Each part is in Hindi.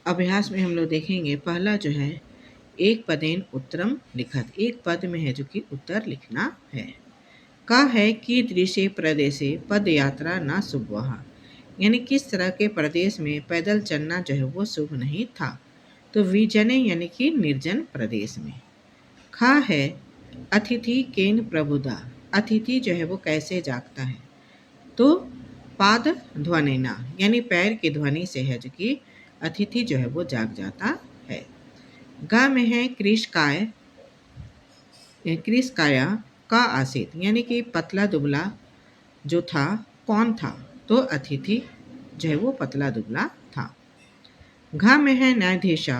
अभ्यास में हम लोग देखेंगे पहला जो है एक पदेन उत्तरम लिखत, एक पद में है जो कि उत्तर लिखना है। का है कि दृश्य प्रदेशे पद यात्रा ना शुभ वहा, यानी किस तरह के प्रदेश में पैदल चलना जो है वो शुभ नहीं था। तो विजने यानी कि निर्जन प्रदेश में। खा है अतिथि केन प्रबुदा, अतिथि जो है वो कैसे जागता है। तो पाद ध्वनिना यानी पैर की ध्वनि से है जो कि अतिथि जो है वो जाग जाता है। गा में है कृषकाय, कृषकाया का आसित, यानी कि पतला दुबला जो था कौन था। तो अतिथि जो है वो पतला दुबला था। घा में है न्यायाधीशा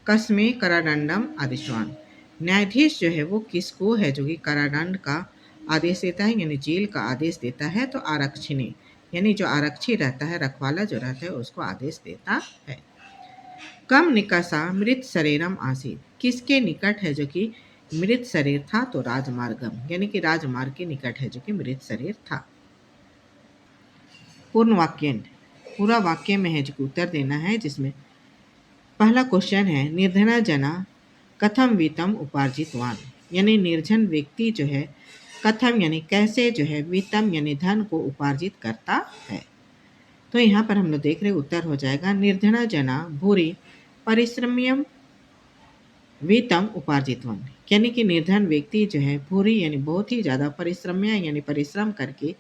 कस्मे करादंडम आदेशवान, न्यायाधीश जो है वो किसको है जो कि करादंड का आदेश देता है, यानी जेल का आदेश देता है। तो आरक्षिणी यानी जो आरक्षी रहता है, रखवाला जो रहता है, उसको आदेश देता है। कम निकासा मृत शरीरम आसीत, किसके निकट है जो कि मृत शरीर था। तो राजमार्गम यानी कि राजमार्ग के निकट है जो कि मृत शरीर था। पूर्ण वाक्य, पूरा वाक्य में है जो कि उत्तर देना है, जिसमें पहला क्वेश्चन है निर्धना जना कथम वित्तम उपार्जितवान, यानी निर्धन व्यक्ति जो है कथम यानी कैसे जो है वित्तम यानी धन को उपार्जित करता है। तो यहाँ पर हम लोग देख रहे उत्तर हो जाएगा निर्धना जना भूरी परिश्रमियम वित्तम उपार्जितवान, यानी कि निर्धन व्यक्ति जो है भूरी यानी बहुत ही ज़्यादा परिश्रम्य यानी परिश्रम करके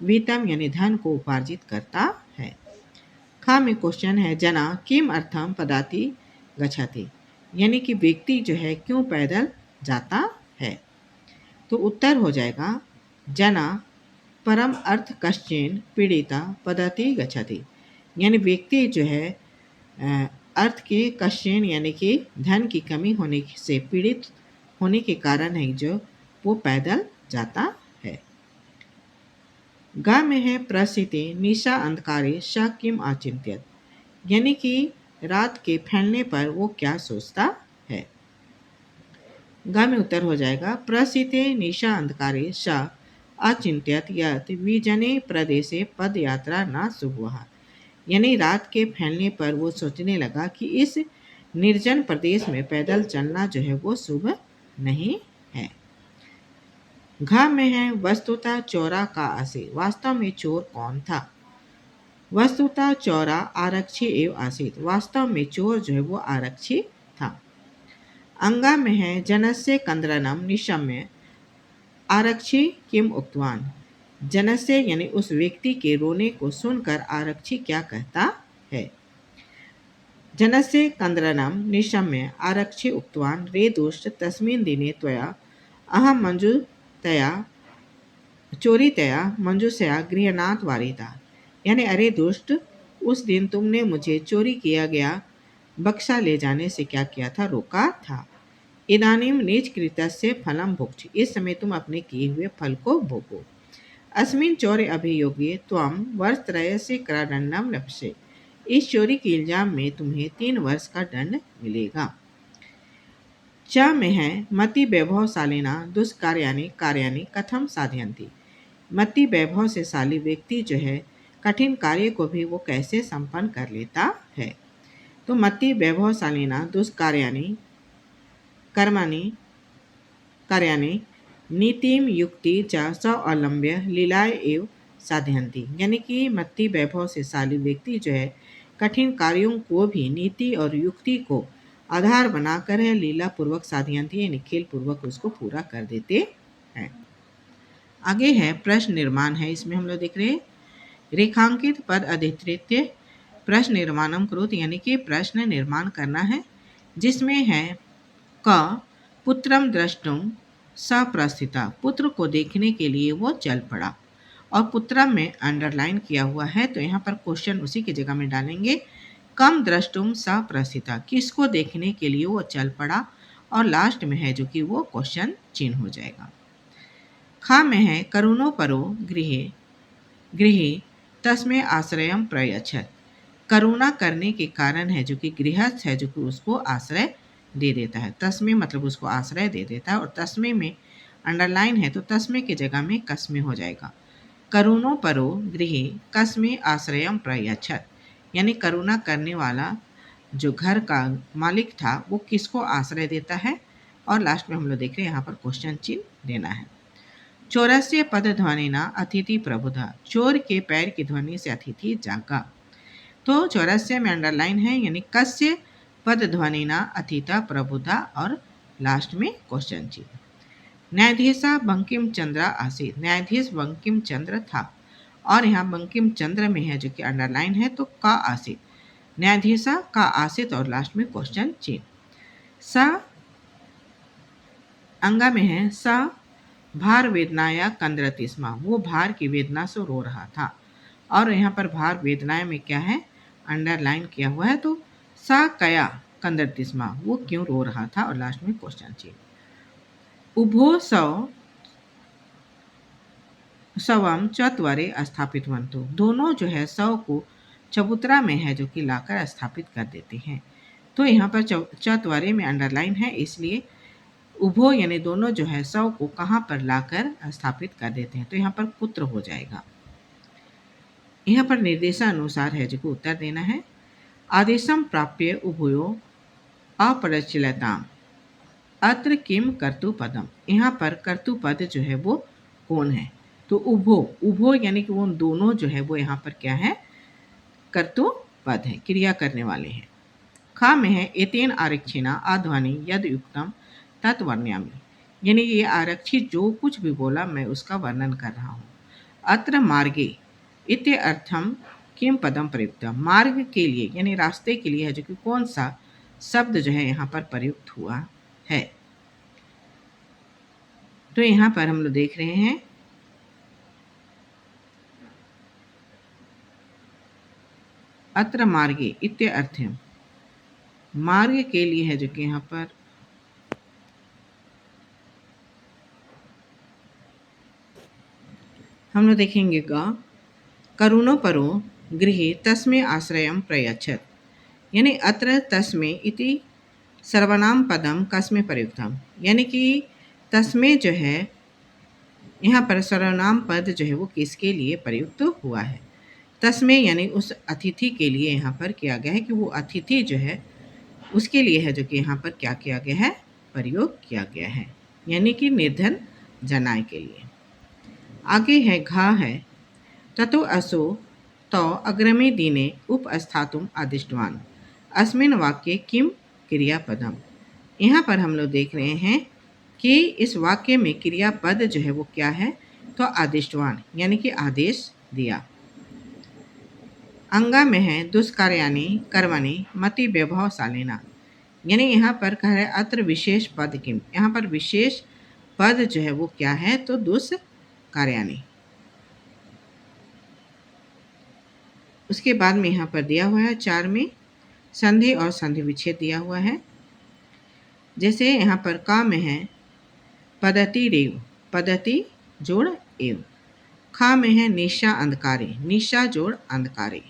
वित्तम यानी धन को उपार्जित करता है। खा में क्वेश्चन है जना किम अर्थम पदाति गच्छति, यानी कि व्यक्ति जो है क्यों पैदल जाता है। तो उत्तर हो जाएगा जना परम अर्थ कश्चिन पीड़िता पदाति गच्छति, यानी व्यक्ति जो है अर्थ के कश्चिन यानी कि धन की कमी होने से पीड़ित होने के कारण है जो वो पैदल जाता है। गा में है प्रसिति निशा अंधकारे श किम आचिंत्यत, यानी कि रात के फैलने पर वो क्या सोचता है। गा में उत्तर हो जाएगा प्रसिते निशा अंधकारे श अचिंत्यत यत विजने प्रदेशे पद यात्रा ना शुभवहा, यानी रात के फैलने पर वो सोचने लगा कि इस निर्जन प्रदेश में पैदल चलना जो है वो शुभ नहीं है। घा में है वस्तुतः चोरा का आसे, वास्तव में चोर कौन था। वस्तुतः चोरा आरक्षी एवं आसित, वास्तव में चोर जो है वो आरक्षी था। अंगा में है जनस्य कंद्रनम निशम्य आरक्षी किम उक्तवान, जनस्य यानी उस व्यक्ति के रोने को सुनकर आरक्षी क्या कहता है। जनस्य कंद्रनम निशम्य आरक्षी उक्तवान रे दुष्ट तस्मिन् दिने त्वया अहम मंजुतया चोरीतया मंजूसया गृहनाथ वारिता, यानी अरे दुष्ट उस दिन तुमने मुझे चोरी किया गया बक्सा ले जाने से क्या किया था, रोका था। इदानीम निज कृतस्य फलम भुक्ष, इस समय तुम अपने किए हुए फल को भोगो। अस्मिन् चौर्य अभियोगे त्वम वर्षत्रयस्य करादंडम लप्स्ये, इस चोरी के इल्जाम में तुम्हें 3 वर्ष का दंड मिलेगा। च में है मति वैभवशालिना दुष्कार्यानि कार्यानि कथम साधयन्ति, मति वैभव से शाली व्यक्ति जो है कठिन कार्य को भी वो कैसे संपन्न कर लेता है। तो मति वैभवशालिना दुष्कार्यानि कर्माणि कार्याणि नीतिम युक्ति च स अवलंब्य लीलाए एव साधयन्ति, यानी कि मति वैभव से शाली व्यक्ति जो है कठिन कार्यों को भी नीति और युक्ति को आधार बनाकर है लीला पूर्वक साधयन्ति, यानी खेल पूर्वक उसको पूरा कर देते हैं। आगे है प्रश्न निर्माण है, इसमें हम लोग देख रहे हैं रेखांकित पद अधिकृत्य प्रश्न निर्माणम करोति, यानी कि प्रश्न निर्माण करना है, जिसमें है क पुत्रम द्रष्टुम सप्रस्थिता, पुत्र को देखने के लिए वो चल पड़ा, और पुत्रम में अंडरलाइन किया हुआ है। तो यहाँ पर क्वेश्चन उसी की जगह में डालेंगे कम द्रष्टुम सप्रस्थिता, किसको देखने के लिए वो चल पड़ा, और लास्ट में है जो कि वो क्वेश्चन चिन्ह हो जाएगा। खा में है करुणो परो गृहे गृहे तस्में आश्रयम प्रयच्छत, करुणा करने के कारण है जो कि गृहस्थ है जो कि उसको आश्रय दे देता है। तस्मे मतलब उसको आश्रय दे देता है, और तस्मे में अंडरलाइन है तो तस्मे की जगह में कस्मे हो जाएगा। करुणो परो गृहे कस्मे आश्रयम प्रयच्छत, यानी करुणा करने वाला जो घर का मालिक था वो किसको आश्रय देता है। और लास्ट में हम लोग देख रहे हैं यहाँ पर क्वेश्चन चिन्ह देना है। चौरस्य पद ध्वनि ना अतिथि प्रबुधा, चोर के पैर की ध्वनि से अतिथि जागा। तो चौरस्य में अंडरलाइन है, यानी कस्य पद ध्वनि ना अतिथा प्रबुधा, और लास्ट में क्वेश्चन चिन्ह। न्यायाधीशा बंकिम चंद्र आसित, न्यायाधीश बंकिम चंद्र था, और यहाँ बंकिम चंद्र में है जो कि अंडरलाइन है, तो का आसित, न्यायाधीशा का आसित, और लास्ट में क्वेश्चन चिन्ह। स अंगा में है स भार वेदनाया कंदरति स्म, वो भार की वेदना से रो रहा था, और यहाँ पर भार वेदनाया में क्या है, अंडरलाइन किया हुआ है, तो सा कया कंदरति स्म, वो क्यों रो रहा था, और लास्ट में क्वेश्चन चिन्ह। उभो सवम चत्वरे स्थापितवन्तु, दोनों जो है सव को चबूतरा में है जो कि लाकर स्थापित कर देते हैं। तो यहाँ पर चत्वरे में अंडरलाइन है, इसलिए उभो यानी दोनों जो है सव को कहाँ पर लाकर स्थापित कर देते हैं, तो यहाँ पर पुत्र हो जाएगा। यहाँ पर निर्देशानुसार है जो कि उत्तर देना है। आदेशम प्राप्य उभयो अपरचलताम अत्र किम कर्तुपदम, यहाँ पर कर्तुपद जो है वो कौन है, तो उभो, उभो यानी कि वो दोनों जो है वो यहाँ पर क्या है, कर्तुपद है, क्रिया करने वाले हैं। खा में है एतेन आरक्षिणा अध्वनि यद युक्तम तत्वर्ण्यामी, यानी ये आरक्षी जो कुछ भी बोला मैं उसका वर्णन कर रहा हूँ। अत्र मार्गे इत्य अर्थम किम पदम प्रयुक्त, मार्ग के लिए यानी रास्ते के लिए है जो कि कौन सा शब्द जो है यहाँ पर प्रयुक्त हुआ है। तो यहाँ पर हम लोग देख रहे हैं अत्र मार्गे इत्य अर्थम, मार्ग के लिए है जो कि यहाँ पर हम लोग देखेंगे गा करुणो परो गृहे तस्मे आश्रयम प्रयच्छत, यानी अत्र तस्मे इति सर्वनाम पदम कस्मे प्रयुक्तम, यानी कि तस्मे जो है यहाँ पर सर्वनाम पद जो है वो किसके लिए प्रयुक्त हुआ है। तस्मे यानी उस अतिथि के लिए यहाँ पर किया गया है, कि वो अतिथि जो है उसके लिए है जो कि यहाँ पर क्या किया गया है, प्रयोग किया गया है, यानी कि निर्धन जनाय के लिए। आगे है घा है ततो असो तो अग्रमे दिने उपस्थातुम आदिष्टवान, अस्मिन वाक्य किम क्रियापदम, यहाँ पर हम लोग देख रहे हैं कि इस वाक्य में क्रियापद जो है वो क्या है, तो आदिष्टवान यानी कि आदेश दिया। अंगा में है दुष्कार्यानि कर्मणि मति वैभवशालिना, यानी यहाँ पर कह रहे अत्र विशेष पद किम, यहाँ पर विशेष पद जो है वो क्या है, तो दुष्कार्यानि। उसके बाद में यहाँ पर दिया हुआ है 4 में संधि और संधि विच्छेद दिया हुआ है। जैसे यहाँ पर का में है पदति रेव, पदति जोड़ एव। खा में है निशा अंधकारी, निशा जोड़ अंधकारी।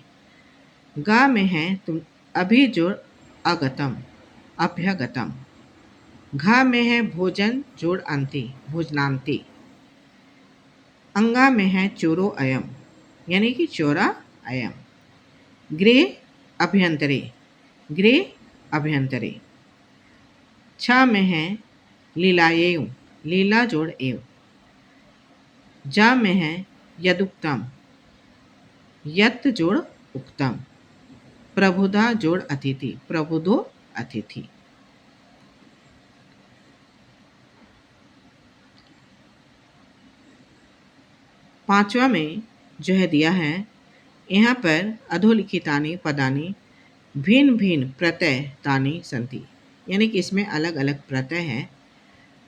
गा में है तुम अभी जोड़ अगतम, अभ्यगतम। घा में है भोजन जोड़ अंति, भोजनांति। अंगा में है चोरो अयम, यानी कि चोरा अयम। गृह अभ्यंतरे, गृह अभ्यंतरे। छ में है लीलाएव, लीला जोड़ एव। जा में है यदुक्तम, यत जोड़ उक्तम। प्रबुधा जोड़ अतिथि, प्रबुधो अतिथि। पांचवा में जो है दिया है यहाँ पर अधोलिखितानि पदानि भिन्न भिन्न प्रत्यय तानि संति, यानी कि इसमें अलग अलग प्रत्यय हैं।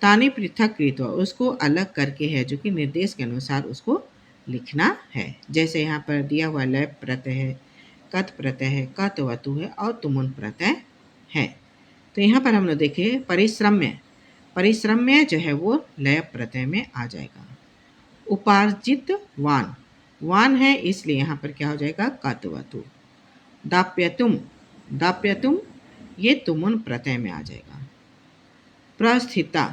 तानि पृथक कृत्वा, उसको अलग करके है जो कि निर्देश के अनुसार उसको लिखना है। जैसे यहाँ पर दिया हुआ लैप प्रत्यय है, कत प्रत्यय है, कत वतु है, और तुमुन प्रत्यय है। तो यहाँ पर हम लोग देखिए परिश्रम्य, परिश्रम्य जो है वो लय प्रत्यय में आ जाएगा। उपार्जित वान, वान है इसलिए यहाँ पर क्या हो जाएगा, कत वतु। दाप्यतुम, दाप्यतुम ये तुमुन प्रत्यय में आ जाएगा। प्रस्थिता,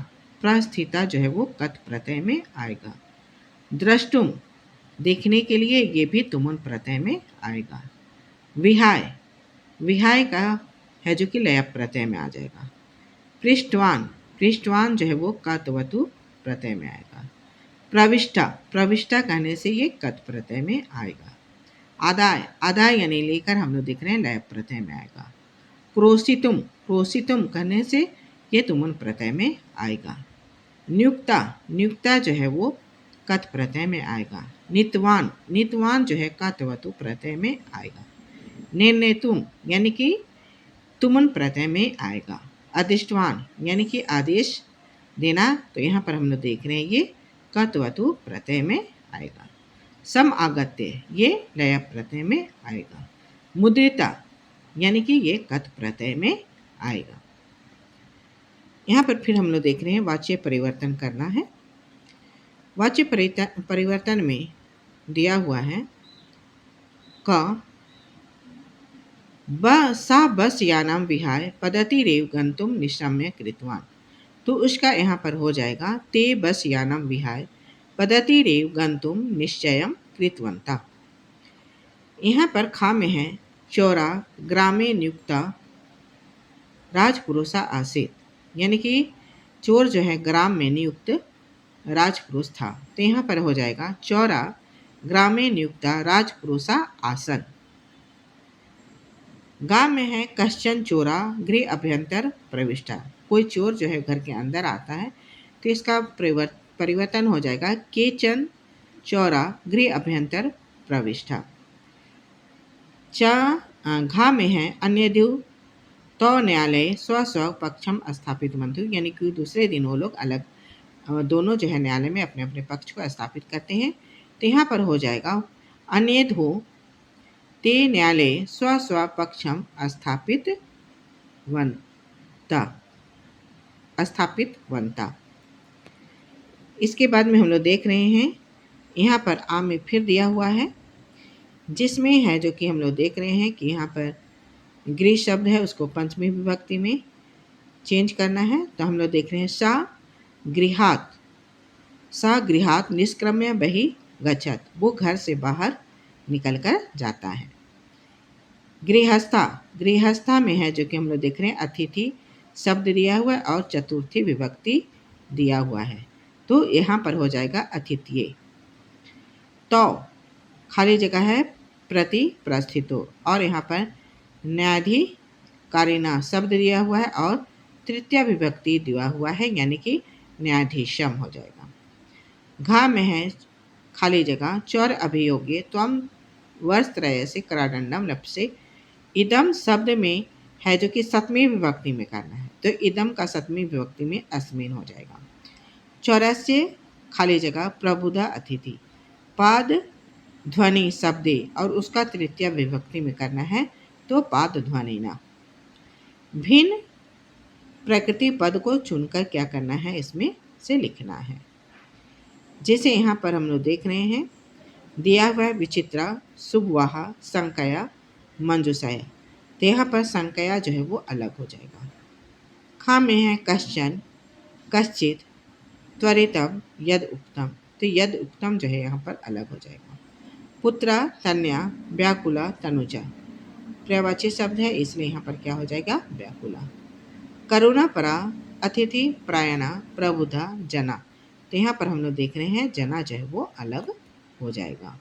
प्रस्थिता जो है वो कत प्रत्यय में आएगा। द्रष्टुम, देखने के लिए, ये भी तुमुन प्रत्यय में आएगा। विहाय, विहाय का है जो कि लय प्रत्यय में आ जाएगा। पृष्ठवान, पृष्ठवान जो है वो कत्वतु प्रत्यय में आएगा। प्रविष्टा, प्रविष्टा कहने से ये कत प्रत्यय में आएगा। आदाय, आदाय यानी लेकर हम लोग देख रहे हैं लय प्रत्यय में आएगा। प्रोसितुम, प्रोसितुम कहने से ये तुमन प्रत्यय में आएगा। नियुक्ता, नियुक्ता जो है वो कत प्रत्यय में आएगा। नितवान, नितवान जो है कत्वतु प्रत्यय में आएगा। निर्णेतुम यानी कि तुमन प्रत्यय में आएगा। अधिष्ठवान यानी कि आदेश देना, तो यहाँ पर हम लोग देख रहे हैं ये कत्वतु प्रत्यय में आएगा। सम आगत्य ये लय प्रत्यय में आएगा। मुद्रिता यानी कि ये कत प्रत्यय में आएगा। यहाँ पर फिर हम लोग देख रहे हैं वाच्य परिवर्तन करना है। वाच्य परिवर्तन में दिया हुआ है क सा बस यानाम विहाय पदतिरेव गंतुम निशम्य कृतवान, तो उसका यहाँ पर हो जाएगा ते बस यानाम विहाय पदतिरेव गंतुम निश्चयम कृतवंता। यहाँ पर खा में है चौरा ग्रामे नियुक्ता राजपुरुषा आसित, यानी कि चोर जो है ग्राम में नियुक्त राजपुरुष था, तो यहाँ पर हो जाएगा चौरा ग्रामे नियुक्ता राजपुरुषा आसन। गांव में है कश्चन चोरा गृह अभ्यंतर प्रविष्टा, कोई चोर जो है घर के अंदर आता है, तो इसका परिवर्तन हो जाएगा केचन चौरा गृह अभ्यंतर प्रविष्टा। घा में है अन्य दिव तो न्यायालय स्व स्व पक्षम स्थापित मंतु, यानी कि दूसरे दिन वो लोग अलग दोनों जो है न्यायालय में अपने अपने पक्ष को स्थापित करते हैं, तो यहाँ पर हो जाएगा अन्येधो ते न्यायालय स्व स्व पक्षम स्थापित वंता। इसके बाद में हम लोग देख रहे हैं यहाँ पर आ में फिर दिया हुआ है, जिसमें है जो कि हम लोग देख रहे हैं कि यहाँ पर गृह शब्द है उसको पंचमी विभक्ति में चेंज करना है, तो हम लोग देख रहे हैं सा गृहात, सा गृहात निष्क्रम्य बहि गच्छत, वो घर से बाहर निकल कर जाता है। गृहस्था, गृहस्था में है जो कि हम लोग देख रहे हैं अतिथि शब्द दिया हुआ है और चतुर्थी विभक्ति दिया हुआ है, तो यहाँ पर हो जाएगा अतिथ्य। तो खाली जगह है प्रति प्रस्थितो, और यहाँ पर न्यायाधिकारिणा शब्द दिया हुआ है और तृतीय विभक्ति दिया हुआ है, यानी कि न्यायाधीशम हो जाएगा। घा में है खाली जगह चौर अभियोग्य त्वम वर्षत्रय से करादंडम लप्से, इदम शब्द में है जो कि सप्तमी विभक्ति में करना है, तो इदम का सप्तमी विभक्ति में अस्मिन हो जाएगा। चौरस्य खाली जगह प्रबुद्ध अतिथि पाद ध्वनि शब्दे, और उसका तृतीय विभक्ति में करना है, तो पाद ध्वनि ना। भिन्न प्रकृति पद को चुनकर क्या करना है, इसमें से लिखना है। जैसे यहाँ पर हम लोग देख रहे हैं दिया हुआ है विचित्रा सुबवाहा संकया मंजुषया, तो यहाँ पर संकया जो है वो अलग हो जाएगा। खा में है कश्चन कश्चित त्वरितम यद उक्तम, तो यद उक्तम जो है यहाँ पर अलग हो जाएगा। पुत्रा तन्या व्याकुला तनुजा, पर्यायवाची शब्द है इसलिए यहाँ पर क्या हो जाएगा व्याकुला। करुणा परा अतिथि प्रायणा प्रबुद्धा जना, तो यहाँ पर हम लोग देख रहे हैं जना जो है वो अलग हो जाएगा।